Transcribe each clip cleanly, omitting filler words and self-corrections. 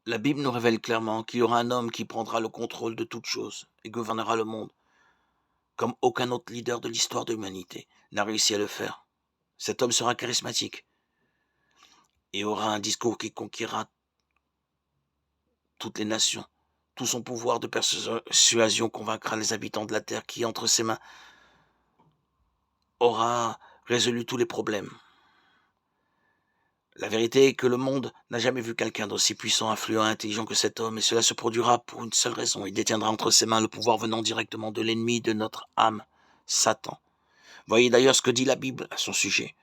La Bible nous révèle clairement qu'il y aura un homme qui prendra le contrôle de toutes choses et gouvernera le monde, comme aucun autre leader de l'histoire de l'humanité n'a réussi à le faire. Cet homme sera charismatique et aura un discours qui conquérera toutes les nations. Tout son pouvoir de persuasion convaincra les habitants de la terre qui, entre ses mains, aura résolu tous les problèmes. La vérité est que le monde n'a jamais vu quelqu'un d'aussi puissant, influent et intelligent que cet homme, et cela se produira pour une seule raison. Il détiendra entre ses mains le pouvoir venant directement de l'ennemi de notre âme, Satan. Voyez d'ailleurs ce que dit la Bible à son sujet.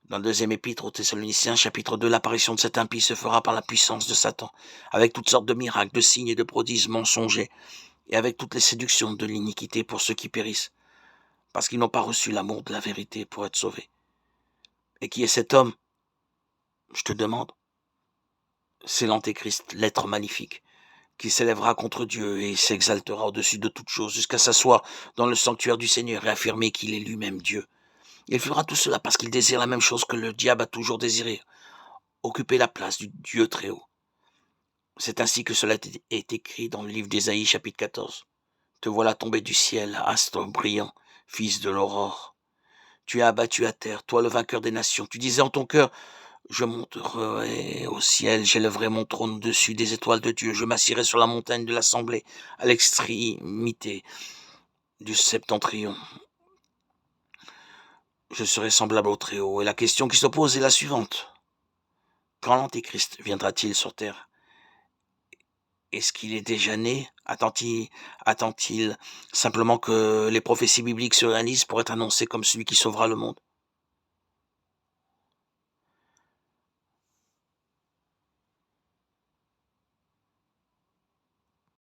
Dans le deuxième épître aux Thessaloniciens, chapitre 2, l'apparition de cet impie se fera par la puissance de Satan, avec toutes sortes de miracles, de signes et de prodiges mensongers, et avec toutes les séductions de l'iniquité pour ceux qui périssent, parce qu'ils n'ont pas reçu l'amour de la vérité pour être sauvés. Et qui est cet homme? Je te demande. C'est l'Antéchrist, l'être maléfique, qui s'élèvera contre Dieu et s'exaltera au-dessus de toute chose, jusqu'à s'asseoir dans le sanctuaire du Seigneur et affirmer qu'il est lui-même Dieu. Il fera tout cela parce qu'il désire la même chose que le diable a toujours désiré, occuper la place du Dieu très haut. C'est ainsi que cela est écrit dans le livre d'Ésaïe, chapitre 14. Te voilà tombé du ciel, astre brillant, fils de l'aurore. Tu es abattu à terre, toi le vainqueur des nations. Tu disais en ton cœur, je monterai au ciel, j'élèverai mon trône au-dessus des étoiles de Dieu, je m'assirai sur la montagne de l'assemblée, à l'extrémité du septentrion. Je serai semblable au Très-Haut. Et la question qui se pose est la suivante. Quand l'Antéchrist viendra-t-il sur terre? Est-ce qu'il est déjà né? Attend-il simplement que les prophéties bibliques se réalisent pour être annoncé comme celui qui sauvera le monde?